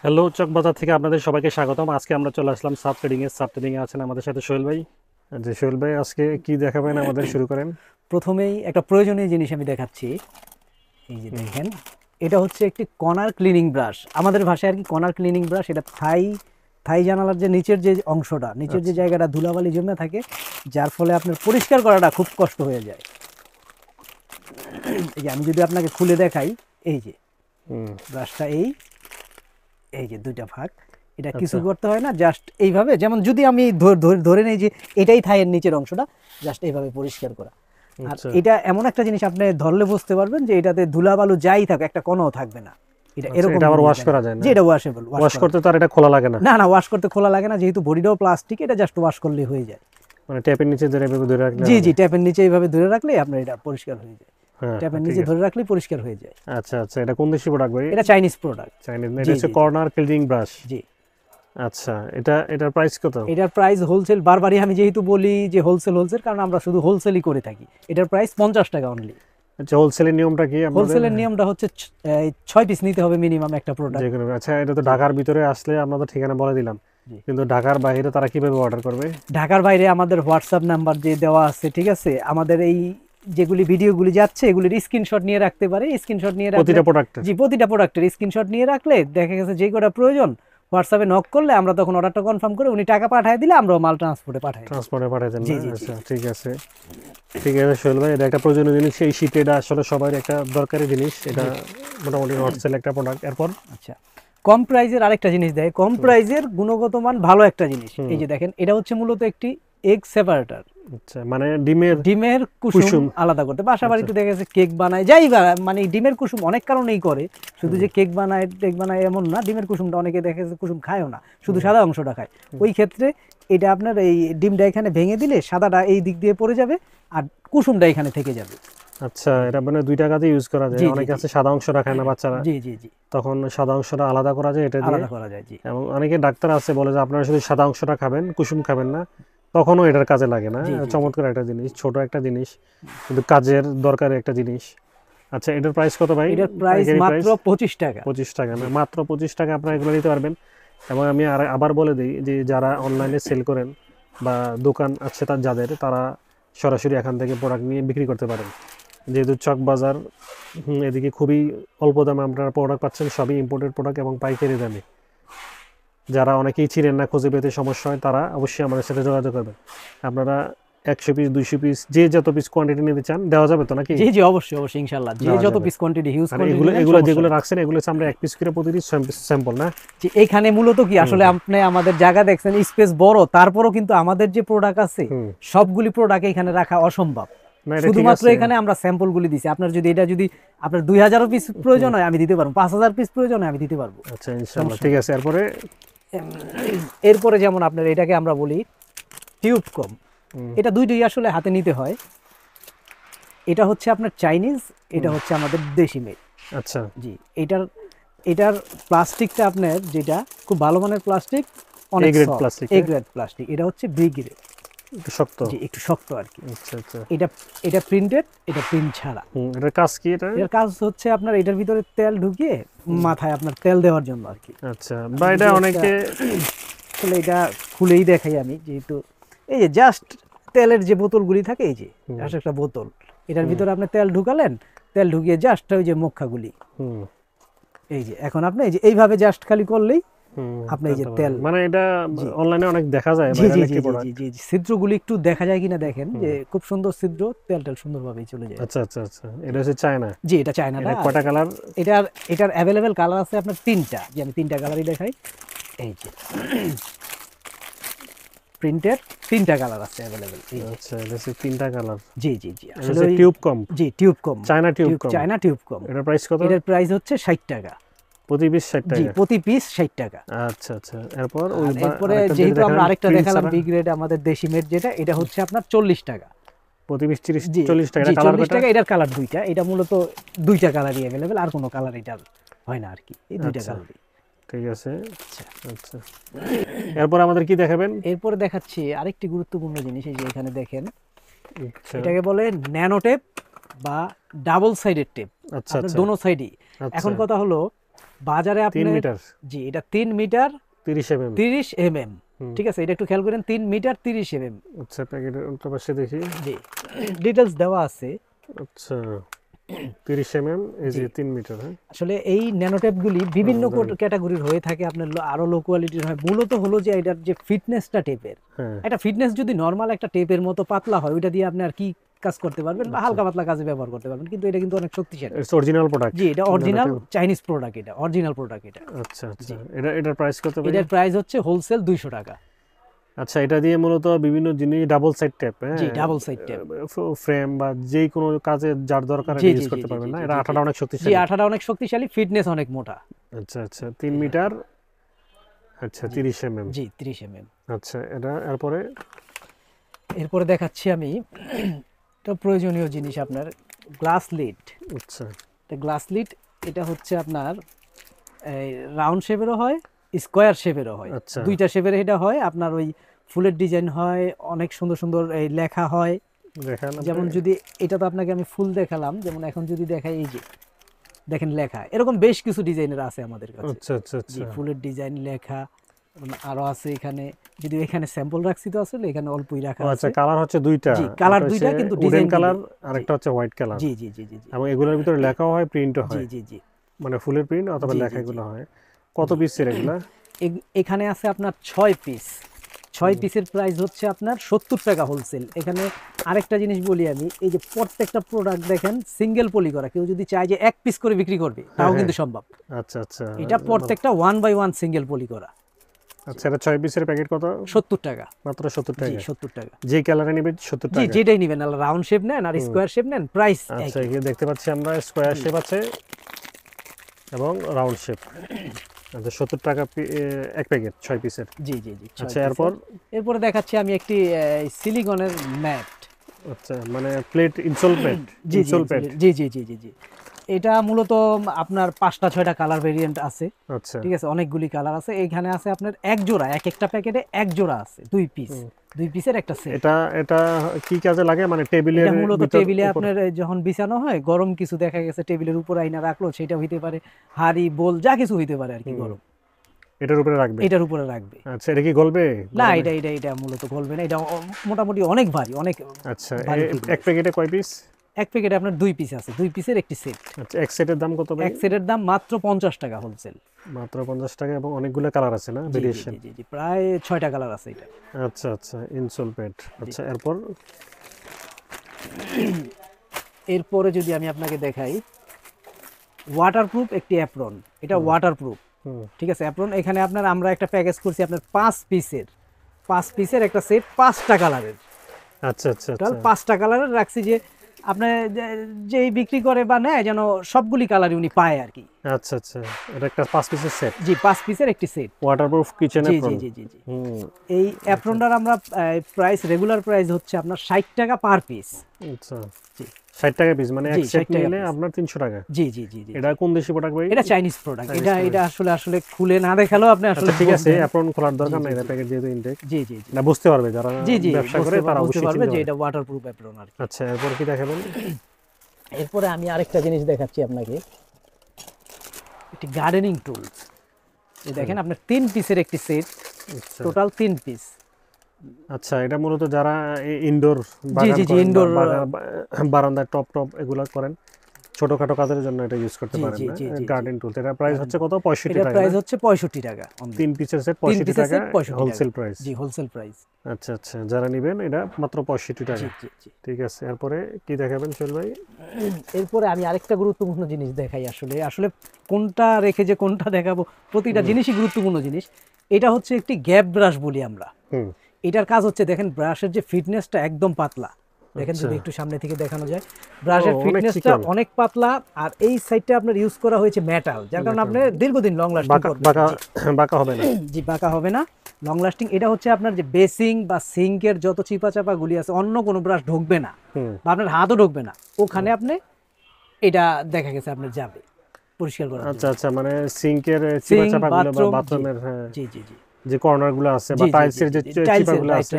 Hello, চক বাজার থেকে আপনাদের সবাইকে স্বাগতম। আজকে আমরা চলে আসলাম সাব ট্রেডিং এ আছেন আমাদের সাথে সোহেল ভাই। যে সোহেল ভাই আজকে কি দেখাবেন আমাদের, শুরু করেন। প্রথমেই একটা প্রয়োজনীয় জিনিস আমি দেখাচ্ছি। এই যে দেখেন, এটা হচ্ছে একটি কর্নার ক্লিনিং ব্রাশ, আমাদের ভাষায় আর কি কর্নার ক্লিনিং ব্রাশ। এটা থাই থাই জানালার যে নিচের যে অংশটা, নিচের যে জায়গাটা ধুলাবালি জমে থাকে, যার ফলে আপনার পরিষ্কার করাটা খুব কষ্ট হয়ে যায়। এই যে আমি যদি আপনাকে খুলে দেখাই, এই যে ব্রাশটা এই এই যে দুইটা ভাগ, এটা কিছু করতে হয় না, জাস্ট এইভাবে, যেমন যদি আমি ধরে নেই যে এটাই থাইয়ের নিচের অংশটা, জাস্ট এইভাবে পরিষ্কার করা। আর এটা এমন একটা জিনিস, আপনি ধরলে বুঝতে পারবেন যে এটাতে ধুলাবালু যাই থাক, একটা কণাও থাকবে না। এটা এরকম, এটা আবার ওয়াশ করা যায় না? যে এটা ওয়াশেবল, ওয়াশ করতে তো আর এটা খোলা লাগে না? না না, ওয়াশ করতে খোলা লাগে না, যেহেতু বডিটাও প্লাস্টিক, এটা জাস্ট ওয়াশ করলে হয়ে যায়। মানে ট্যাপের নিচে ধরে এভাবে ধরে রাখলে? জি জি, ট্যাপের নিচে এইভাবে ধরে রাখলে আপনার এটা পরিষ্কার হয়ে যায়। হ্যাঁ, ট্যাপের নিচে ধরে রাখলেই পরিষ্কার হয়ে যায়। আচ্ছা আচ্ছা, এটা কোন দেশি প্রোডাক্ট ভাই? এটা চাইনিজ প্রোডাক্ট। চাইনিজ? এটা হচ্ছে কর্নার ক্লিনিং ব্রাশ। জি। আচ্ছা, এটার প্রাইস কত? এটার প্রাইস হোলসেল, বারবারই আমি যেহেতু বলি যে হোলসেল, কারণ আমরা শুধু হোলসেলই করে থাকি। এটার প্রাইস 50 টাকা অনলি। আচ্ছা, হোলসেলের নিয়মটা কি? হোলসেলের নিয়মটা হচ্ছে 6 পিস নিতে হবে মিনিমাম একটা প্রোডাক্ট। আচ্ছা, এটা তো ঢাকার ভিতরে আসলে আমরা তো ঠিকানা বলে দিলাম, কিন্তু ঢাকার বাইরে তারা কিভাবে অর্ডার করবে? ঢাকার বাইরে আমাদের হোয়াটসঅ্যাপ নাম্বার যে দেওয়া আছে, ঠিক আছে, আমাদের এই যেগুলি ভিডিওগুলি যাচ্ছে এগুলির স্ক্রিনশট নিয়ে রাখতে পারে। স্ক্রিনশট নিয়ে রাখলে প্রতিটা প্রোডাক্টের? জি, প্রতিটা প্রোডাক্টের স্ক্রিনশট নিয়ে রাখলে দেখা গেছে যে কটা প্রয়োজন হোয়াটসঅ্যাপে নক করলে আমরা তখন অর্ডারটা কনফার্ম করে উনি টাকা পাঠিয়ে দিলে আমরা মাল ট্রান্সপোর্টে পাঠাই। দেন? আচ্ছা, ঠিক আছে ঠিক আছে সোহেল ভাই, এটা একটা প্রয়োজনীয় জিনিস এই শীতে, এটা আসলে সবার একটা দরকারি জিনিস। এটা মোটামুটি নট সেল একটা প্রোডাক্ট। এরপর আচ্ছা, কম প্রাইজের আরেকটা জিনিস দেয়, কম প্রাইজের গুণগত মান ভালো একটা জিনিস। এই যে দেখেন, এটা হচ্ছে মূলত একটি এগ সেপারেটর। আচ্ছা, মানে ডিমের কুসুম আলাদা করতে। বাসা বাড়িতে দেখা গেছে কেক বানায়, মানে ডিমের কুসুম অনেক কারণেই করে, শুধু যে কেক বানায় এমন না। ডিমের কুসুমটা অনেকে দেখা গেছে কুসুম খায়ও না, শুধু সাদা অংশটা খায়। ওই ক্ষেত্রে এটা আপনার এই ডিমটা এখানে ভেঙে দিলে সাদাটা এই দিক দিয়ে পড়ে যাবে আর কুসুমটা এখানে থেকে যাবে। আচ্ছা, এটা মানে দুইটা কাজে ইউজ করা যায়। অনেকে আছে সাদা অংশ রাখায় না বাচ্চারা, জি জি জি, তখন সাদা অংশটা আলাদা করা যায়, এটা দিয়ে আলাদা করা যায়। জি, এবং অনেকে ডাক্তার আছে বলে যে আপনারা শুধু সাদা অংশটা খাবেন, কুসুম খাবেন না, তখনও এটার কাজে লাগে না। চমৎকার একটা জিনিস, ছোট একটা জিনিস, কিন্তু কাজের দরকারি একটা জিনিস। আচ্ছা, এটার প্রাইস কত ভাই? এটার প্রাইস মাত্র 25 টাকা। 25 টাকা না, মাত্র 25 টাকা আপনারা এগুলো নিতে পারবেন। এবং আমি আবার বলে দিই যে যারা অনলাইনে সেল করেন বা দোকান আছে তারা সরাসরি এখান থেকে প্রোডাক্ট নিয়ে বিক্রি করতে পারেন। যেহেতু চক বাজার এদিকে খুবই অল্প দামে আপনারা প্রোডাক্ট পাচ্ছেন, সবই ইম্পোর্টেড প্রোডাক্ট এবং পাইকারি দামে। যারা অনেকেই ছিলেন না, খুঁজে পেতে সমস্যা হয়, তারা অবশ্যই আমাদের সাথে যোগাযোগ করবেন। আপনারা 100 পিস 200 পিস যে যত পিস কোয়ান্টিটি নিতে চান দেওয়া যাবে তো নাকি? জি জি, অবশ্যই অবশ্যই, ইনশাআল্লাহ, যে যত পিস কোয়ান্টিটি হিউজ কোয়ান্টিটি। এগুলো যেগুলো রাখছেন এগুলো আমরা এক পিস করে প্রতিটি স্যাম্পল না? জি, এখানে মূলত কি আসলে আপনি আমাদের জায়গা দেখছেন, স্পেস বড়, তারপরও কিন্তু আমাদের যে প্রোডাক্ট আছে সবগুলি প্রোডাক্ট এখানে রাখা অসম্ভব। শুধুমাত্র এখানে আমরা স্যাম্পল গুলি দিছি। আপনার যদি আপনার 2000 পিস প্রয়োজন হয় আমি দিতে পারবো, 5000 পিস প্রয়োজন হয় আমি দিতে পারবো। আচ্ছা, ইনশাআল্লাহ, ঠিক আছে। এরপরে যেমন আপনার এটাকে আমরা বলি টিউব কম। এটা দুইটাই আসলে হাতে নিতে হয়। এটা হচ্ছে আপনার চাইনিজ, এটা হচ্ছে আমাদের দেশি মেড। আচ্ছা, জি, এটার প্লাস্টিকটা আপনার যেটা খুব ভালো মানের প্লাস্টিক, অনেক সফট, এ গ্রেড প্লাস্টিক। এটা হচ্ছে বি গ্রেড, একটু শক্ত। জি, একটু শক্ত আর কি। আচ্ছা আচ্ছা, এটা প্রিন্টেড, এটা প্রিন্ট ছাড়া। এটার কাজ কি? এটার কাজ হচ্ছে আপনার এটার ভিতরে তেল ঢুকিয়ে মাথায় আপনার তেল দেওয়ার জন্য আর কি। আচ্ছা, বা এটা অনেকে আসলে এটা খুলেই দেখাই আমি, যেহেতু এই যে জাস্ট তেলের যে বোতলগুলি থাকে, এই যে জাস্ট একটা বোতল, এটার ভিতরে আপনি তেল ঢুকালেন, তেল ঢুকিয়ে জাস্ট ওই যে মুখাগুলি, এই যে এখন আপনি এই যে এইভাবে জাস্ট খালি করলেই আপনি এই যে তেল, মানে এটা অনলাইনে অনেক দেখা যায়। জি জি জি জি জি, ছিদ্রগুলি একটু দেখা যায় কিনা দেখেন, যে খুব সুন্দর ছিদ্র, তেলটা সুন্দরভাবেই চলে যায়। আচ্ছা আচ্ছা আচ্ছা, এটা হচ্ছে চায়না? জি, এটা চায়না। এটা কয়টা কালার? এটার অ্যাভেলেবেল কালার আছে আপনার 3টা, যে আমি 3টা কালারই দেখাই। এই যে প্রিন্টের 3টা কালার আছে অ্যাভেলেবেল। আচ্ছা, এটা হচ্ছে 3টা কালার। জি জি জি, আসলে টিউব কম। জি, টিউব কম, চায়না টিউব কম। চায়না টিউব কম। এটার প্রাইস কত? এটার প্রাইস হচ্ছে 60 টাকা প্রতি পিস 60 টাকা? জি, প্রতি পিস 60 টাকা। আচ্ছা আচ্ছা, এরপরে যেহেতু আমরা আরেকটা দেখালাম বি গ্রেড আমাদের দেশি মেড, যেটা এটা হচ্ছে আপনার 40 টাকা প্রতি পিস। 40 টাকা? 40 টাকা। এটার কালার দুইটা, এটা মূলত দুইটা কালারই অ্যাভেলেবেল, আর কোনো কালার এটা হয় না আর কি, এই দুইটা কালারই। ঠিক আছে, আচ্ছা আচ্ছা। এরপর আমাদের কি দেখাবেন? এরপরে দেখাচ্ছি আরেকটি গুরুত্বপূর্ণ জিনিস। এই যে এখানে দেখেন, এটাকে বলে ন্যানো টেপ বা ডাবল সাইডেড টেপ। আচ্ছা, দোনো সাইডই। এখন কথা হলো, বাজারে 3 আপনি মিটার জি এটা 3 মিটার 30 mm। 30 mm, ঠিক আছে, এটা একটু খেয়াল করেন, 3 মিটার 30 mm। আচ্ছা, প্যাকেটের উল্টো পাশে দেখি। জি ডিটেলস দেওয়া আছে। আচ্ছা, 30 mm, এই যে 3 মিটার। হ্যাঁ, আসলে এই ন্যানোটেপগুলি বিভিন্ন দারুণ। ক্যাটাগরির হয়ে থাকে, আপনার আরো লো কোয়ালিটির হয়। মূলত হলো যে এটার যে ফিটনেসটা টেপের, হ্যাঁ, এটা ফিটনেস যদি নরমাল একটা টেপের মতো পাতলা হয়, ওইটা দিয়ে আপনি আর কি কাজ করতে পারবেন, বা হালকা পাতলা কাজে ব্যবহার করতে পারবেন, কিন্তু এটা কিন্তু অনেক শক্তিশালী। It's original product. জি এটা অরিজিনাল চাইনিজ প্রোডাক্ট, এটা অরিজিনাল প্রোডাক্ট এটা। আচ্ছা আচ্ছা, এটার প্রাইস কত ভাই? এটার প্রাইস হচ্ছে হোলসেল 200 টাকা। আচ্ছা, এটা দিয়ে মূলত বিভিন্ন জিনিস ডাবল সাইড ট্যাপ, হ্যাঁ, জি ডাবল সাইড ট্যাপ, ফ্রেম বা যে কোনো কাজে যার দরকার জি, ইউজ জি, করতে জি, পারবেন জি, না? জি, এটা জি, আঠাটা অনেক জি শক্তিশালী। আঠাটা অনেক শক্তিশালী, ফিটনেস অনেক মোটা। আচ্ছা আচ্ছা, 3 মিটার, আচ্ছা 30 mm। জি 30 mm। আচ্ছা, এটা এরপরে দেখাচ্ছি আমি তো প্রয়োজনীয় জিনিস আপনার গ্লাস লিড। আচ্ছা গ্লাস লিড এটা হচ্ছে আপনার রাউন্ড শেপেরও হয়, স্কোয়ার শেপেরও হয়, আচ্ছা। দুইটা শেপের এটা হয়। আপনার ওই ফুলের ডিজাইন হয়, অনেক সুন্দর সুন্দর এই লেখা হয়। দেখান আপনি। যেমন যদি এটা তো আপনাকে আমি ফুল দেখালাম, যেমন এখন যদি দেখাই, এই যে দেখেন লেখা, এরকম বেশ কিছু ডিজাইনের আছে আমাদের কাছে। আচ্ছা আচ্ছা জি আচ্ছা, ফুলের ডিজাইন লেখা আরো আছে এখানে, যদি এখানে স্যাম্পল রাখছি তো আসলে এখানে অল্পই রাখা ও আছে। আচ্ছা, কালার হচ্ছে দুইটা। জি কালার দুইটা, কিন্তু ডিজাইন কালার আর একটা হচ্ছে হোয়াইট কালার। জি জি জি জি জি এবং এগুলোর ভিতরে লেখাও হয়, প্রিন্টও জি হয়, জি জি মানে ফুলের প্রিন্ট অথবা জি, জি, লেখাগুলো হয়। কত পিসের এগুলা? এখানে আছে আপনার 6 পিস। 6 পিসের প্রাইস হচ্ছে আপনার 70 টাকা হোলসেল। এখানে আরেকটা জিনিস বলি আমি, এই যে প্রত্যেকটা প্রোডাক্ট দেখেন সিঙ্গেল পলি করা, কেউ যদি চায় যে এক পিস করে বিক্রি করবে তাও কিন্তু সম্ভব। আচ্ছা আচ্ছা, এটা প্রত্যেকটা 1 বাই 1 সিঙ্গেল পলি করা। আচ্ছা, এটা 6 পিসের প্যাকেট কত? 70 টাকা মাত্র 70 জি টাকা। 70 টাকা। যে কালারে নেবে 70 জি টাকা। যেটাই নেবেন, রাউন্ড শেপ নেন আর স্কোয়ার শেপ নেন, প্রাইস আচ্ছা, এখানে দেখতে পাচ্ছি আমরা স্কোয়ার শেপ আছে এবং রাউন্ড শেপ। আচ্ছা, 70 টাকা এক প্যাকেট 6 পিসের। জি জি জি। আচ্ছা, এরপরে দেখাচ্ছি আমি একটি সিলিকনের ম্যাট। আচ্ছা, মানে প্লেট, ইনসোল প্লেট। জি জি জি জি জি জি জি। এটা মূলত আপনার 5টা 6টা কালার ভেরিয়েন্ট আছে। আচ্ছা, ঠিক আছে, অনেকগুলি কালার আছে। এইখানে আছে আপনার এক জোড়া, এক একটা প্যাকেটে এক জোড়া আছে, 2 পিস, 2 পিসের একটা সেট। এটা কি কাজে লাগে? মানে টেবিলের এটা মূলত ভিতর টেবিলে উপর? আপনার যখন বিছানো হয়, গরম কিছু দেখা গেছে টেবিলের উপর আইনা রাখলো, সেটা হইতে পারে হাড়ি বোল, যা কিছু হইতে পারে আর কি, গরম এটার উপরে রাখবে। এটার উপরে রাখবে। আচ্ছা, এটা কি গলবে? না এটা মূলত গলবে না, এটা মোটামুটি অনেক ভারী, অনেক। আচ্ছা, ভারী এক প্যাকেটে কয় পিস? এক প্যাকেটে আপনার 2 পিস আছে, 2 পিসের একটি সেট। আচ্ছা, এক সেটের দাম কত ভাই? এক সেটের দাম মাত্র 50 টাকা হোলসেল। মাত্র 50 টাকা, এবং অনেকগুলো কালার আছে না, জি জি ভেরিয়েশন? জি জি, প্রায় 6টা কালার আছে এটা। আচ্ছা আচ্ছা, ইনসোল প্যাড। আচ্ছা, এরপরে যদি আমি আপনাকে দেখাই, ওয়াটারপ্রুফ একটি অ্যাপ্রন, এটা ওয়াটারপ্রুফ। ঠিক আছে, অ্যাপ্রন এখানে আপনার আমরা একটা প্যাকেজ করছি আপনার 5 পিসের একটা সেট, 5টা কালারের। আচ্ছা আচ্ছা টোটাল আচ্ছা, 5টা কালারের রাখছি, যে আপনার যেই বিক্রি করে বা নেয় যেন সবগুলি কালারই উনি পায় আর কি। আচ্ছা আচ্ছা, এটা একটা 5 পিসের সেট, জি 5 পিসের একটি সেট, ওয়াটারপ্রুফ কিচেন জি অ্যাপ্রন। জি জি জি। এই অ্যাপ্রনটার আমরা প্রাইস, রেগুলার প্রাইস হচ্ছে আপনার 60 টাকা পার পিস। আচ্ছা, জি 60 টাকা পিস, মানে এক জি, সেট 60 টাকা নিলে piece। আপনার 300 টাকা। জি জি জি জি। এটা কোন দেশি প্রোডাক্ট ভাই? এটা চাইনিজ প্রোডাক্ট। এটা আসলে খুলে না দেখালেও আপনি আসলে আচ্ছা, ঠিক আছে, বুঝবেন। অ্যাপ্রন খোলার দরকার নাই, এটা প্যাকেট যেহেতু ইনটেক। জি জি জি না, বুঝতে পারবে যারা জি জি, ব্যবসা করে, তারা বুঝতে অবশ্যই পারবে চিনতে যে পারবে। এটা ওয়াটারপ্রুফ অ্যাপ্রন আর কি। আচ্ছা, এরপর কি দেখাবেন? এরপরে আমি আরেকটা জিনিস দেখাচ্ছি আপনাকে, একটি গার্ডেনিং টুলস। এই দেখেন আপনার 3 পিসের একটি সেট, আচ্ছা টোটাল 3 পিস। আচ্ছা, এটা মূলত যারা ইনডোর জি জি জি, ইনডোর বারান্দায় টপ এগুলা করেন, ছোটখাটো কাজের জন্য এটা ইউজ করতে জি, পারেন জি, না? জি, জি, গার্ডেন টুল, এটা প্রাইস হচ্ছে কত? 65 এটা টাকা। প্রাইস হচ্ছে 65 টাকা। 3 পিসের সেট 3 65 পিসের টাকা সেট 65 টাকা হোলসেল প্রাইস। জি হোলসেল প্রাইস। আচ্ছা আচ্ছা, যারা নেবেন এটা মাত্র 65 টাকা। জি জি জি। ঠিক আছে, এরপরে কি দেখাবেন সোহেল ভাই? এরপরে আমি আরেকটা গুরুত্বপূর্ণ জিনিস দেখাই, আসলে কোনটা রেখে যে কোনটা দেখাবো, প্রতিটা জিনিসই গুরুত্বপূর্ণ জিনিস। এটা হচ্ছে একটি গ্যাপ ব্রাশ বলি আমরা। এটার কাজ হচ্ছে, দেখেন ব্রাশের যে ফিটনেসটা একদম পাতলা, দেখেন যদি একটু সামনে থেকে দেখানো যায়, ব্রাশের ফিটনেসটা অনেক পাতলা। আর এই সাইডটা আপনার ইউজ করা হয়েছে মেটাল, যার কারণে আপনি দীর্ঘদিন লং লাস্টিং করবে। বাঁকা হবে না। জি বাঁকা হবে না, লং লাস্টিং। এটা হচ্ছে আপনার যে বেসিং বা সিঙ্কের যত চিপা চাপা গুলি আছে, অন্য কোনো ব্রাশ ঢুকবে না, বা আপনার হাতও ঢুকবে না ওখানে, আপনি এটা দেখা গেছে আপনার যাবে পরিষ্কার করা। আচ্ছা আচ্ছা, মানে সিঙ্কের চিপা চাপাগুলো বা বাথরুমের, হ্যাঁ, জি জি জি, যে কর্নারগুলো আছে বা টাইলসের যে চিপাগুলো আছে,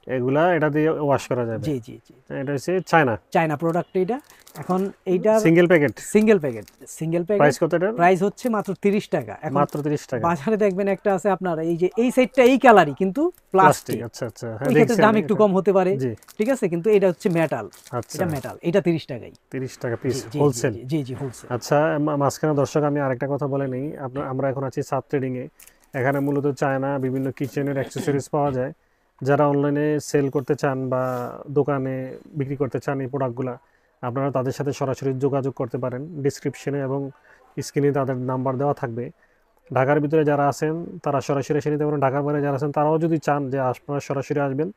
এগুলা এটা দিয়ে ওয়াশ করা যাবে। জি জি জি, এটা হচ্ছে চায়না চায়না প্রোডাক্ট এটা। এখন এইটা single packet, single packet price কত এটার? প্রাইস হচ্ছে মাত্র 30 টাকা। এখন মাত্র 30 টাকা। বাজারে দেখবেন একটা আছে আপনার এই যে এই সাইডটা এই কালারই কিন্তু প্লাস্টিক, আচ্ছা আচ্ছা, হ্যাঁ ওই ক্ষেত্রে দেখছি দাম আমি একটু এটা। কম হতে পারে, জি ঠিক আছে, কিন্তু এটা হচ্ছে মেটাল, আচ্ছা, এটা মেটাল, এটা 30 টাকাই। 30 টাকা পিস জি, জি, হোলসেল। জি জি হোলসেল। আচ্ছা, মাঝখানে দর্শক আমি আরেকটা কথা বলে নেই, আমরা এখন আছি সাত ট্রেডিং এ। এখানে মূলত চায়না বিভিন্ন কিচেনের অ্যাক্সেসরিজ পাওয়া যায়। যারা অনলাইনে সেল করতে চান বা দোকানে বিক্রি করতে চান এই প্রোডাক্টগুলো, আপনারা তাদের সাথে সরাসরি যোগাযোগ করতে পারেন। ডিসক্রিপশনে এবং স্ক্রিনে তাদের নাম্বার দেওয়া থাকবে। ঢাকার ভিতরে যারা আছেন তারা সরাসরি এসে নিতে পারেন, ঢাকার বাইরে যারা আছেন তারাও যদি চান যে আপনারা সরাসরি আসবেন,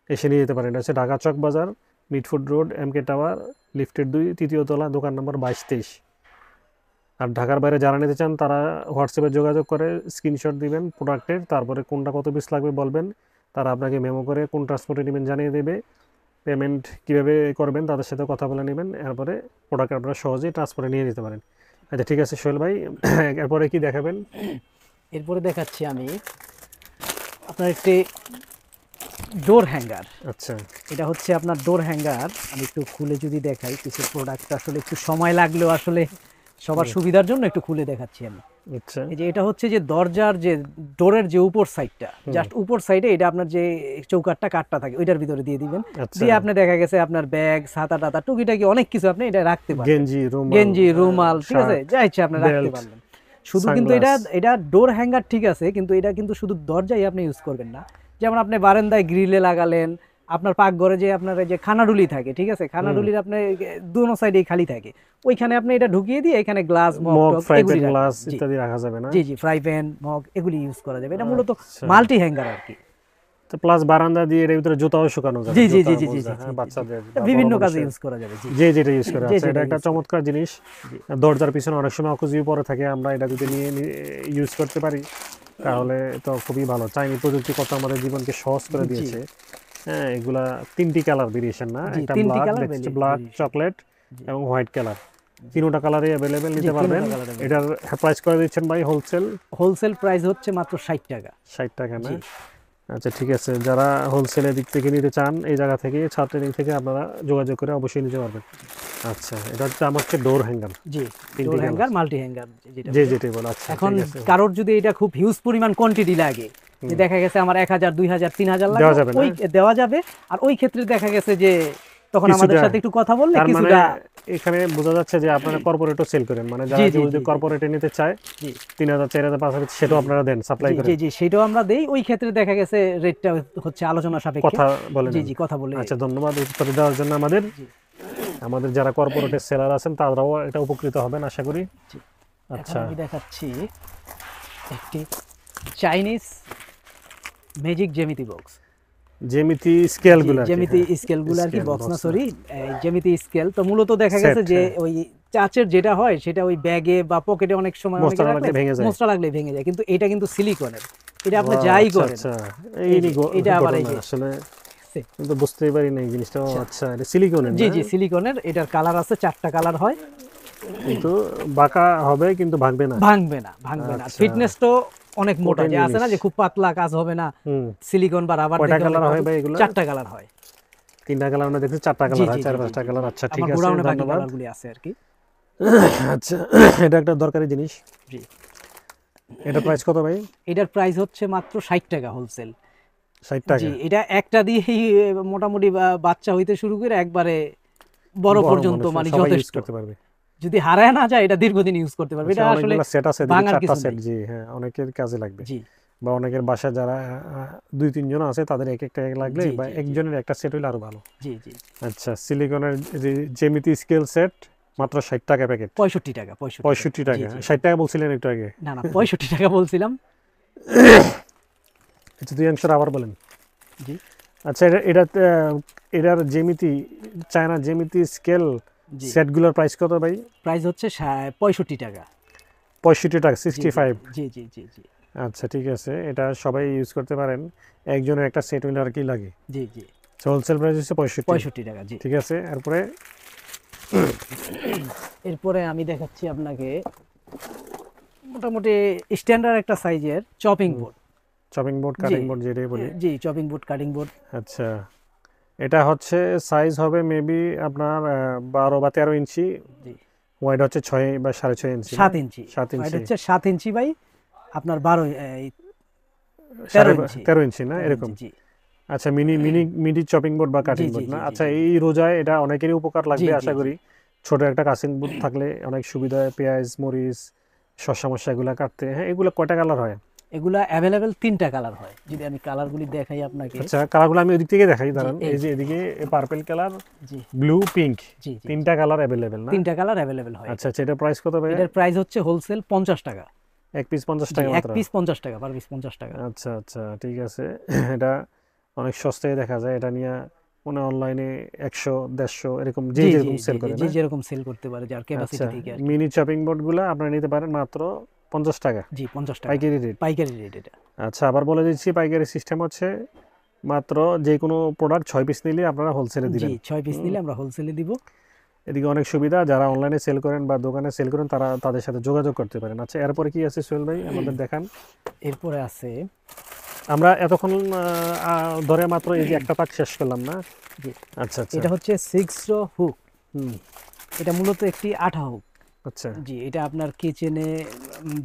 এসে নিয়ে যেতে পারেন। এটা হচ্ছে ঢাকা চক বাজার, মিটফুড রোড, MK টাওয়ার, লিফটের 2, তৃতীয় তলা, দোকান নম্বর 22-23। আর ঢাকার বাইরে যারা নিতে চান তারা হোয়াটসঅ্যাপে যোগাযোগ করে স্ক্রিনশট দিবেন প্রোডাক্টের, তারপরে কোনটা কত পিস লাগবে বলবেন, তারা আপনাকে মেমো করে কোন ট্রান্সপোর্টে নেবেন জানিয়ে দেবে। পেমেন্ট কীভাবে করবেন তাদের সাথে কথা বলে নেবেন, এরপরে প্রোডাক্ট আপনারা সহজেই ট্রান্সপোর্টে নিয়ে যেতে পারেন। আচ্ছা ঠিক আছে সোহেল ভাই, এরপরে কি দেখাবেন? এরপরে দেখাচ্ছি আমি আপনার একটি ডোর হ্যাঙ্গার। আচ্ছা, এটা হচ্ছে আপনার ডোর হ্যাঙ্গার। আমি একটু খুলে যদি দেখাই, কিছু প্রোডাক্ট আসলে একটু সময় লাগলেও আসলে সবার সুবিধার জন্য একটু খুলে দেখাচ্ছি আমি। আচ্ছা, এই যে এটা হচ্ছে যে দরজার যে ডোরের যে উপর সাইডটা, জাস্ট উপর সাইডে এটা আপনার যে চৌকাটটা কাটটা থাকে ওইটার ভিতরে দিয়ে দিবেন। আচ্ছা। দিয়ে আপনি দেখা গেছে আপনার ব্যাগ, ছাতা টাতা, টুকিটাকি অনেক কিছু আপনি এটা রাখতে পারবেন। গেঞ্জি, রুমাল, ঠিক আছে, যা ইচ্ছা আপনি রাখতে পারবেন। শুধু কিন্তু এটা ডোর হ্যাঙ্গার, ঠিক আছে, কিন্তু এটা কিন্তু শুধু দরজায় আপনি ইউজ করবেন না। যেমন আপনি বারান্দায় গ্রিলে লাগালেন, আপনার পাকঘরে যে আপনার যে খানাডুলি থাকে, ঠিক আছে, খানাডুলির আপনি দুনো সাইডেই খালি থাকে, ওইখানে আপনি এটা ঢুকিয়ে দিয়ে এখানে glass, mug, fry pan, glass ইত্যাদি রাখা যাবে না? জি জি, ফ্রাই প্যান, মগ এগুলি ইউজ করা যাবে। এটা মূলত মাল্টি হ্যাঙ্গার আর কি। তো প্লাস বারান্দা দিয়ে এর ভিতরে জুতাও শুকানো যাবে। জি জি জি জি জি, বাচ্চাদের বিভিন্ন কাজে ইউজ করা যাবে। জি যেটা ইউজ করা আছে, এটা একটা চমৎকার জিনিস। দরজার পিছনে অনেক সময় অকুজিও পরে থাকে, আমরা এটা যদি নিয়ে ইউজ করতে পারি তাহলে তো খুবই ভালো। চাইনি প্রযুক্তি কত আমাদের জীবনকে সহজ করে দিয়েছে। হ্যাঁ, এগুলা 3টি কালার ভেরিয়েশন না, একটা ব্ল্যাক, চকলেট এবং হোয়াইট কালার, তিনটা কালারই अवेलेबल নিতে পারবেন। এটার প্রাইস করে দিচ্ছেন ভাই হোলসেল প্রাইস হচ্ছে মাত্র 60 টাকা। 60 টাকা না? আচ্ছা ঠিক আছে, যারা হোলসেলের দিক থেকে নিতে চান এই জায়গা থেকে, ছাত্র দিক থেকে আপনারা যোগাযোগ করে অবশ্যই নিতে পারবেন। আচ্ছা, এটা হচ্ছে আমার হচ্ছে ডোর হ্যাঙ্গার। জি, ডোর হ্যাঙ্গার, মাল্টি হ্যাঙ্গার যেটা। জি যেটাই বলা। আচ্ছা, এখন কারোর যদি এটা খুব হিউজ পরিমাণ কোয়ান্টিটি লাগে, যে দেখা গেছে আমার 1000, 2000, 3000 লাগে, ওই দেওয়া যাবে। আর ওই ক্ষেত্রে দেখা গেছে যে তখন আমাদের সাথে একটু কথা বললে কিছুটা। এখানে বোঝা যাচ্ছে যে আপনারা কর্পোরেটও সেল করেন, মানে যারা যদি কর্পোরেটে নিতে চায় 3000, 4000, 5000 সেটাও আপনারা দেন, সাপ্লাই করেন? জি জি, সেটাও আমরা দেই। ওই ক্ষেত্রে দেখা গেছে রেটটা হচ্ছে আলোচনা সাপেক্ষে কথা বলেন। জি জি, কথা বলে। আচ্ছা, ধন্যবাদ উত্তর দেওয়ার জন্য। আমাদের যারা কর্পোরেটের সেলার আছেন তারাও এটা উপকৃত হবেন আশা করি। আচ্ছা, আমি দেখাচ্ছি একটি চাইনিজ ম্যাজিক জ্যামিতি বক্স। জ্যামিতি স্কেলগুলো আর কি, বক্স না, সরি, জ্যামিতি স্কেল। তো মূলত দেখা গেছে যে ওই চাচের যেটা হয় সেটা ওই ব্যাগে বা পকেটে অনেক সময় মোচড়া লাগলে ভেঙে যায়, কিন্তু এটা কিন্তু সিলিকনের। এটা আপনি যাই করেন, এটা আবার এই আসলে কিন্তু বুঝতেই পারি না এই জিনিসটা। আচ্ছা, এটা সিলিকনের? জি জি, সিলিকনের। এটার কালার আছে 4টা কালার হয়, কিন্তু বাঁকা হবে কিন্তু ভাঙবে না। ফিটনেস তো অনেক মোটা, যে আছে না যে খুব পাতলা, কাজ হবে না। সিলিকন বা রাবার। কয়টা কালার হয় ভাই এগুলো? 4টা কালার হয়। 3টা কালার আমরা দেখছি, 4টা কালার হয়, 4-5টা কালার। আচ্ছা ঠিক আছে, ধন্যবাদ। কালারগুলি আছে আর কি। আচ্ছা, এটা একটা দরকারি জিনিস। জি, এটা প্রাইস কত ভাই? এটার প্রাইস হচ্ছে মাত্র 60 টাকা হোলসেল। 60 টাকা? জি, এটা একটা দিয়েই মোটামুটি বাচ্চা হইতে শুরু করে একবারে বড় পর্যন্ত মানে যথেষ্ট করতে পারবে। যদি হারায় না যায়, এটা দীর্ঘদিন ইউজ করতে পারবে। এটা আসলে সেট আছে, 4টা সেট। জি হ্যাঁ, অনেকের কাজে লাগবে। জি, বা অনেকের বাসা যারা 2-3 জন আছে তাদের এক একটা লাগলে, বা একজনের একটা সেট হইলে আরো ভালো। জি জি। আচ্ছা, সিলিকনের জ্যামিতি স্কেল সেট মাত্র 60 টাকা প্যাকেট। 65 টাকা। 65 টাকা? 60 টাকা বলছিলেন একটু আগে। না না, 65 টাকা বলছিলাম। আচ্ছা, দুই অংশটা আবার বলেন। জি। আচ্ছা, এটার জ্যামিতি, চায়না জ্যামিতি স্কেল সেটগুলোর প্রাইস কত ভাই? প্রাইস হচ্ছে 65 টাকা। 65 টাকা, 65? জি জি জি জি। আচ্ছা ঠিক আছে, এটা সবাই ইউজ করতে পারেন। একজনের একটা সেট হইলে আর কি লাগে। জি জি। হোলসেল প্রাইস হচ্ছে 65 টাকা। জি ঠিক আছে। এরপরে আমি দেখাচ্ছি আপনাকে মোটামুটি স্ট্যান্ডার্ড একটা সাইজের chopping board. Chopping board cutting board যেটাই বলি। জি চপিং বোর্ড কাটিং বোর্ড। আচ্ছা, এটা হচ্ছে সাইজ হবে মেবি আপনার 12 বা 13 ইঞ্চি, জি ওয়াইড হচ্ছে 6 বা 6.5 ইঞ্চি, 7 ইঞ্চি, 7 এটা ইঞ্চি, হচ্ছে 7 ইঞ্চি বাই আপনার 12 13 ইঞ্চি, 13 ইঞ্চি না এরকম। জি আচ্ছা, mini mini mini chopping board বা কাটিং জি, বোর্ড জি, না। জি, আচ্ছা, জি, এই রোজায় এটা অনেকেরই উপকার লাগবে জি, আশা জি, করি। ছোট একটা কাটিং বোর্ড থাকলে অনেক সুবিধা হয়, পেঁয়াজ মরিচ শসা মশা এগুলা কাটতে। হ্যাঁ, এগুলো কয়টা কালার হয়? এগুলা অ্যাভেলেবেল 3টা কালার হয়, যদি আমি কালারগুলি দেখাই আপনাকে। আচ্ছা, কালারগুলো আমি ওদিক থেকে দেখাই, দাঁড়ান। এই এই যে এদিকে পার্পল কালার, জি ব্লু, পিঙ্ক, জি জি 3টা কালার অ্যাভেলেবেল না? 3টা কালার অ্যাভেলেবেল হয়। আচ্ছা আচ্ছা, এটা প্রাইস কত ভাই? এটার প্রাইস হচ্ছে হোলসেল 50 টাকা, এক পিস 50 জি টাকা এক মাত্র? পিস 50 টাকা, পার পিস 50 টাকা। আচ্ছা আচ্ছা, ঠিক আছে। এটা অনেক সস্তায় দেখা যায়, এটা নিয়ে মনে অনলাইনে 100 150 এরকম যে জি জি যেরকম জি সেল করে যে না? যেরকম সেল করতে পারে, যার আচ্ছা, ক্যাপাসিটি থেকে আর কি। মিনি চপিং বোর্ডগুলো আপনারা নিতে পারেন মাত্র 50 টাকা, জি 50 টাকা পাইকারি রেট। পাইকারি রেট এটা। আচ্ছা, আবার বলে দিচ্ছি, পাইকারি সিস্টেম হচ্ছে মাত্র যে কোনো প্রোডাক্ট 6 পিস নিলে আপনারা হোলসেলে জি দিবেন। 6 পিস নিলে আমরা হোলসেলে দিব। এদিকে অনেক সুবিধা, যারা অনলাইনে সেল করেন বা দোকানে সেল করেন তারা তাদের সাথে যোগাযোগ করতে পারেন। আচ্ছা, এরপরে কি আছে সোহেল ভাই আমাদের দেখান। এরপরে আছে, আমরা এতক্ষণ ধরে মাত্র এই যে একটা পাক শেষ করলাম না? জি আচ্ছা আচ্ছা, এটা হচ্ছে 6 রো হুক। হুম, এটা মূলত একটি আঠা হুক। আচ্ছা জি এটা আপনার কিচেনে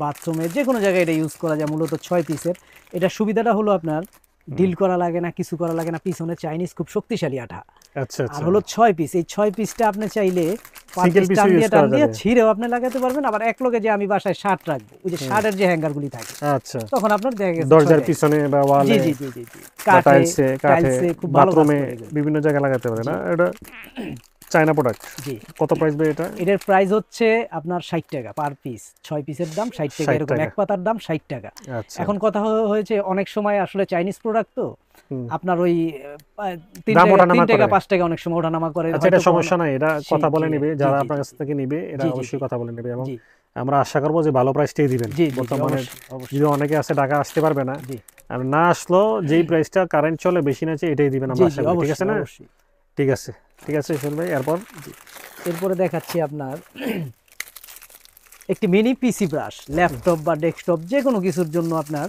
বাথরুমে যে কোনো জায়গায় এটা ইউজ করা যায়, মূলত 6 পিসের। এটা সুবিধাটা হলো আপনার ডিল করা লাগে না, কিছু করা লাগে না, পিছনে চাইনিজ খুব শক্তিশালী আঠা। আচ্ছা আর আচ্ছা, হলো 6 পিস, এই 6 পিসটা আপনি চাইলে Single piece use টান করা দিয়ে যাবে। ছিঁড়েও আপনি লাগাতে পারবেন। আবার এক লগে যে আমি বাসায় শার্ট রাখবো, ওই যে শার্টের যে হ্যাঙ্গারগুলি থাকে, আচ্ছা, তখন আপনার দেখা গেছে দরজার 6 পিছনে বা জি ওয়ালে জি জি জি জি বা কাঠে টাইলসে টাইলসে খুব ভালো কাজ বাথরুমে করে এগুলো। বিভিন্ন জায়গায় লাগাতে পারে না? এটা চায়না প্রোডাক্ট। জি কত প্রাইস ভাই এটা? এটার প্রাইস হচ্ছে আপনার 60 টাকা পার পিস। 6 পিসের দাম 60 টাকা, 60 এরকম টাকা। এক পাতার দাম 60 টাকা। আচ্ছা, এখন কথা হয়েছে, অনেক সময় আসলে চাইনিজ প্রোডাক্ট তো হুম। আপনার ওই 3 দাম টাকা ওঠানামা 3 টাকা করে। 5 টাকা অনেক সময় ওঠানামা করে। আচ্ছা, এটা হয়তো সমস্যা নাই, এটা জি, কথা বলে জি, নিবে জি, যারা জি, আপনার কাছ জি, থেকে নিবে, এটা জি, জি, অবশ্যই জি। কথা বলে নেবে এবং জি আমরা আশা করবো যে ভালো প্রাইসটাই দিবেন। জি জি বর্তমানে অবশ্যই যদি অনেকে আছে টাকা আসতে পারবে না, জি আর না আসলো যেই প্রাইসটা কারেন্ট চলে বেশি না এটাই দিবেন জি আমরা জি আশা করি, ঠিক আছে অবশ্যই না? অবশ্যই। ঠিক আছে, ঠিক আছে সোহেল ভাই, এরপর? এরপরে দেখাচ্ছি আপনার একটি মিনি পিসি ব্রাশ, ল্যাপটপ বা ডেস্কটপ যে কোনো কিছুর জন্য আপনার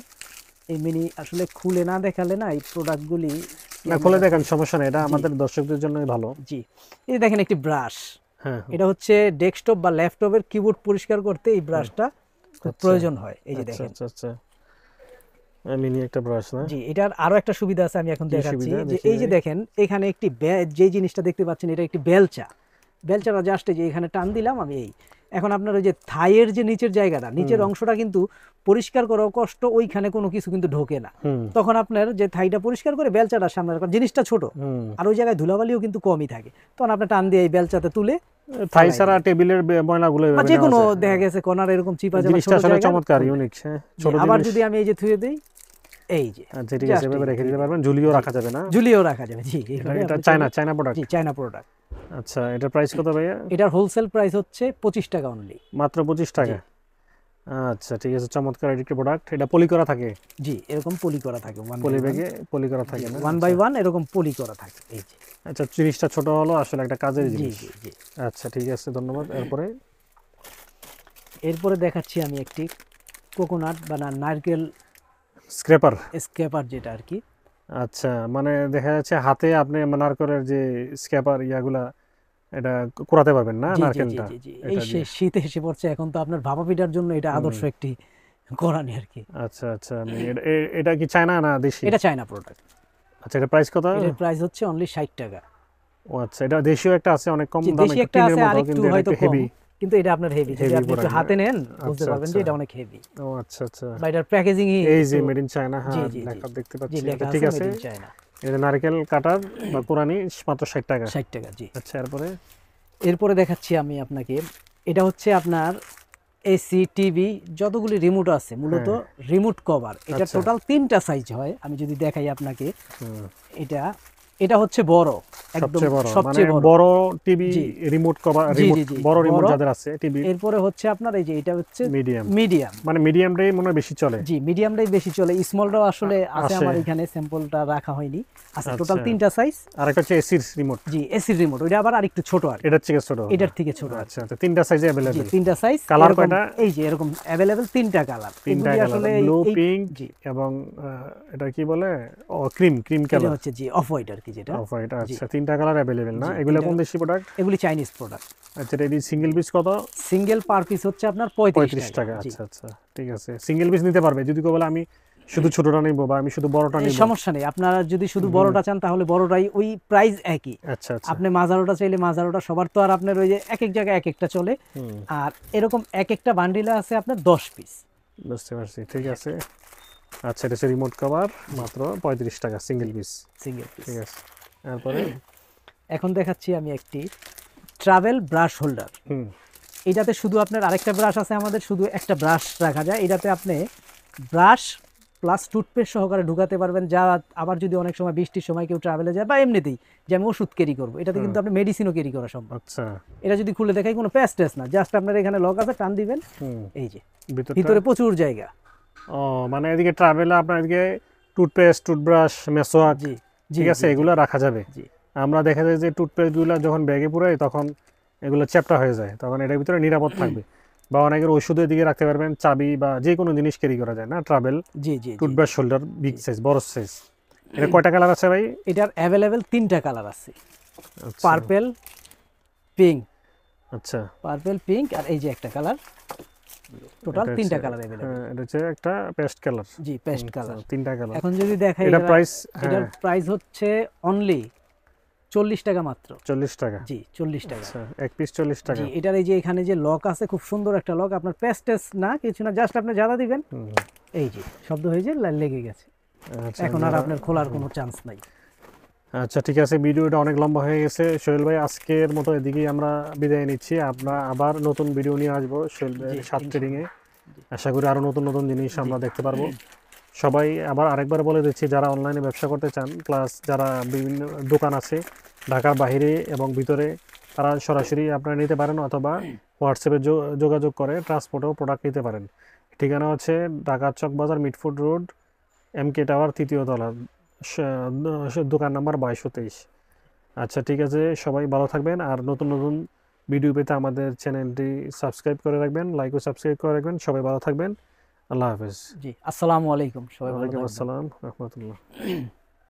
এই মিনি, আসলে খুলে না দেখালে না এই প্রোডাক্টগুলি। না, খুলে দেখেন, সমস্যা নেই, এটা আমাদের দর্শকদের জন্যই ভালো। জি এই দেখেন একটি ব্রাশ, হ্যাঁ, এটা হচ্ছে ডেস্কটপ বা ল্যাপটপের কিবোর্ড পরিষ্কার করতে এই ব্রাশটা খুব আচ্ছা, প্রয়োজন হয়। এই যে আচ্ছা দেখেন, আচ্ছা আচ্ছা, মিনি একটা ব্রাশ না? জি এটার আরো একটা সুবিধা আছে, আমি এখন কি দেখাচ্ছি। সুবিধা? যে দেখি এই যে ভাই। দেখেন এখানে একটি যে জিনিসটা দেখতে পাচ্ছেন, এটা একটি বেলচা। বেলচাটা জাস্ট যে এখানে টান দিলাম আমি, এই এখন আপনার ওই যে থাইয়ের যে নিচের জায়গাটা, নিচের অংশটা কিন্তু পরিষ্কার করাও কষ্ট, ওইখানে কোনো কিছু কিন্তু ঢোকে না। হুম তখন আপনার যে থাইটা পরিষ্কার করে বেলচাটার সামনে রাখা, জিনিসটা ছোট হুম, আর ওই জায়গায় ধুলাবালিও কিন্তু কমই থাকে, তখন আপনি টান দিয়ে এই বেলচাতে তুলে থাই ছাড়া টেবিলের ময়লাগুলো বা এভাবে যে নেওয়া কোনো যায়। দেখা গেছে কর্নার এরকম চিপা জামা জিনিসটা ছোট আসলে জায়গা চমৎকার, ইউনিক। হ্যাঁ, ছোট আবার জিনিস। যদি আমি এই যে থুয়ে দেই, এই যে আচ্ছা, ঠিক আছে, just এভাবে এই রেখে থুয়ে দিতে দিই। পারবেন, ঝুলিও রাখা যাবে না? ঝুলিয়েও রাখা যাবে। জি এইভাবে এটা আপনি চায়না চাইলে- প্রোডাক্ট? জি চায়না প্রোডাক্ট। আচ্ছা, এটার প্রাইস কত ভাইয়া? এটার হোলসেল প্রাইস হচ্ছে 25 টাকা অনলি। মাত্র 25 টাকা? আচ্ছা, ঠিক আছে, চমৎকার একটি প্রোডাক্ট। এটা পলি করা থাকে? জি এরকম পলি করা থাকে, পলি ব্যাগে পলি করা থাকে না? 1 বাই 1 এরকম পলি করা থাকে। এই যে আচ্ছা, জিনিসটা ছোট হলো আসলে একটা কাজের জি জিনিস। জি জি আচ্ছা, ঠিক আছে, ধন্যবাদ। এরপরে? এরপরে দেখাচ্ছি আমি একটি কোকোনাট বা নারকেল স্ক্র্যাপার? স্ক্র্যাপার, যেটা আর কি। আচ্ছা, মানে দেখা যাচ্ছে হাতে আপনি নারকেলের যে স্ক্র্যাপার ইয়াগুলা এটা কুড়াতে পারবেন না জি জি জি নারকেলটা? জি জি এই এটা দিয়ে। শীতে এসে পড়ছে, এখন তো আপনার ভাপা পিঠার জন্য এটা আদর্শ একটি করানি আর কি। আচ্ছা আচ্ছা, এটা কি চায়না না দেশি? এটা চায়না প্রোডাক্ট। আচ্ছা, এটা প্রাইস কত? এটার প্রাইস হচ্ছে অনলি 60 টাকা। ও আচ্ছা, এটা দেশীয় একটা আছে অনেক কম জি, দামে, দেশি একটু একটা টিনের আছে মতো, আরেকটু কিন্তু এটা হয়তো একটু কম, হেভি। কিন্তু এটা আপনার হেভি, যদি Heavy আপনি একটু product, হাতে নেন বুঝতে আচ্ছা, পারবেন যে আচ্ছা। এটা অনেক হেভি। ও আচ্ছা আচ্ছা, বা এটার প্যাকেজিংই এই যে মেড ইন চায়না, জি হ্যাঁ জি জি লেখা দেখতে জি পাচ্ছি। লেখা আচ্ছা, আছে ঠিক আছে, মেড ইন চায়না। এটা নারকেল কাটার বা কোরানি মাত্র 60 টাকা? 60 টাকা জি। আচ্ছা, এরপরে? এরপরে দেখাচ্ছি আমি আপনাকে, এটা হচ্ছে আপনার এসি টিভি যতগুলি রিমোট আছে, মূলত রিমোট কভার। এটা আচ্ছা। টোটাল 3টা সাইজ হয়, আমি যদি দেখাই আপনাকে। হুম, এটা এটা হচ্ছে বড়, একদম সবচেয়ে বড়, মানে সবচেয়ে বড়। বড় টিভি জি। রিমোট কভার, জি, রিমোট জি, জি, বড় রিমোট বড়। যাদের আছে টিভি। এরপরে হচ্ছে আপনার এই যে এটা হচ্ছে মিডিয়াম, মিডিয়াম। মানে মিডিয়ামটাই মনে হয় বেশি চলে। জি, মিডিয়ামটাই বেশি চলে, স্মলটাও আসলে আছে, আসে। আমার এখানে স্যাম্পলটা রাখা হয়নি। আছে টোটাল আচ্ছা। 3টা সাইজ। আর একটা হচ্ছে এসির রিমোট, জি, এসির রিমোট, ওইটা আবার আরেকটু ছোট আর কি। এটার থেকে ছোট। এটার থেকে ছোট আর কি। আচ্ছা আচ্ছা, তিনটা সাইজে জি, অ্যাভেলেবেল। 3টা সাইজ। কালার কয়টা? এই যে এরকম अवेलेबल 3টা কালার। তিনটা এগুলি কালার, আসলে ব্লু, এই পিঙ্ক জি, এবং এটা কি বলে, ও ক্রিম এটা কালার, হচ্ছে জি অফ হোয়াইট আর কি যেটা। Off white. আচ্ছা, তিনটা কালার অ্যাভেলেবেল না? জি, এগুলো তিনটা। কোন দেশি প্রোডাক্ট? এগুলি চাইনিজ প্রোডাক্ট। আচ্ছা, এটি সিঙ্গেল পিস কত? সিঙ্গেল পার পিস হচ্ছে আপনার 35 35 টাকা। জি। আচ্ছা আচ্ছা, ঠিক আছে। সিঙ্গেল পিস নিতে পারবে, যদি কেউ বলে আমি শুধু ছোটটা নিব বা আমি শুধু বড়টা এই নিব। সমস্যা নেই, আপনারা যদি শুধু বড়টা চান তাহলে বড়টাই, ওই প্রাইস একই। আচ্ছা আচ্ছা। আপনি মাজারোটা চাইলে মাজারোটা, সবার তো আর আপনার ওই যে এক এক জায়গায় এক একটা চলে। হুম, আর এরকম এক একটা বান্ডিলে আছে আপনার 10 পিস। বুঝতে পারছি, ঠিক আছে। আচ্ছা, এটা হচ্ছে রিমোট কভার, মাত্র 35 টাকা সিঙ্গেল পিস। Single piece. ঠিক আছে, তারপরে এখন দেখাচ্ছি আমি একটি ট্রাভেল ব্রাশ হোল্ডার। হুম, এটাতে শুধু আপনার আরেকটা ব্রাশ আছে আমাদের, শুধু একটা ব্রাশ রাখা যায়। এটাতে আপনি ব্রাশ প্লাস টুথপেস্ট সহকারে ঢুকাতে পারবেন। যা আবার যদি অনেক সময় বৃষ্টির সময় কেউ ট্রাভেলে যায় বা এমনিতেই যে আমি ওষুধ ক্যারি করবো, এটাতে কিন্তু আপনি মেডিসিনও ক্যারি করা সম্ভব। আচ্ছা। এটা যদি খুলে দেখাই কোনো প্যাচ ট্যাচ না, জাস্ট আপনার এখানে লক আছে, টান দিবেন, হুম, এই যে ভিতরটা? ভিতরে প্রচুর জায়গা। ও, মানে এদিকে ট্রাভেলে আপনার এদিকে টুথপেস্ট, টুথব্রাশ, মেসোয়াক, জি জি, ঠিক আছে, জি, এগুলো রাখা যাবে। জি। আমরা দেখা যায় যে টুথপেস্টগুলো যখন ব্যাগে পুরাই তখন এগুলো চ্যাপ্টা হয়ে যায়, তখন এটার ভিতরে নিরাপদ থাকবে। বা অনেকের ওষুধের দিকে রাখতে পারবেন, চাবি বা যে কোনো জিনিস ক্যারি করা যায় না ট্রাভেল। জি জি জি। টুথব্রাশ হোল্ডার বিগ সাইজ, বড় সাইজ। এটা কয়টা কালার আছে ভাই? এটার অ্যাভেলেবেল 3টা কালার আছে, আচ্ছা পার্পেল, পিঙ্ক, আচ্ছা, পার্পেল, পিঙ্ক, আর এই যে একটা কালার। টোটাল এটা 3টা হচ্ছে- কালার অ্যাভেলেবেল। হ্যাঁ, এটা হচ্ছে একটা পেস্ট কালার। জি, পেস্ট কালার। তিনটা কালার। এখন যদি দেখাই এটা প্রাইস? এটার হ্যাঁ, প্রাইস হচ্ছে অনলি 40 টাকা মাত্র। 40 টাকা। জি, 40 টাকা। আচ্ছা, এক পিস 40 টাকা। জি, এটার এই যে এখানে যে লক আছে, খুব সুন্দর একটা লক, আপনার পেস্টেস না কিছু না, জাস্ট আপনি জাদা দিবেন, হুম, এই যে শব্দ হয়ে যে লেগে গেছে। আচ্ছা, এখন আর আমরা- আপনার খোলার কোনো চান্স নাই। আচ্ছা, ঠিক আছে, ভিডিওটা অনেক লম্বা হয়ে গেছে সোহেল ভাই। আজকের মতো এদিকেই আমরা বিদায় নিচ্ছি। আমরা আবার নতুন ভিডিও নিয়ে আসবো সোহেল ভাইয়ের জি, সাত ইনশাআল্লাহ। ট্রেডিংয়ে। আশা করি আরো নতুন নতুন জিনিস আমরা দেখতে পারবো। সবাই আবার আরেকবার বলে দিচ্ছি, যারা অনলাইনে ব্যবসা করতে চান, প্লাস যারা বিভিন্ন দোকান আছে ঢাকার বাইরে এবং ভিতরে, তারা সরাসরি আপনারা নিতে পারেন, অথবা হোয়াটসঅ্যাপে যোগাযোগ করে ট্রান্সপোর্টেও প্রোডাক্ট নিতে পারেন। ঠিকানা হচ্ছে Dhaka Chawkbazar, Mitford road, MK tower, 3য় তলা, দোকান নাম্বার 2223। আচ্ছা, ঠিক আছে, সবাই ভালো থাকবেন। আর নতুন নতুন ভিডিও পেতে আমাদের চ্যানেলটি সাবস্ক্রাইব করে রাখবেন, লাইক ও সাবস্ক্রাইব করে রাখবেন। সবাই ভালো থাকবেন। আল্লাহ হাফেজ। জি, আসসালামু আলাইকুম, সবাই ভালো ওয়ালাইকুম থাকবেন। আসসালাম রহমতুল্লাহ।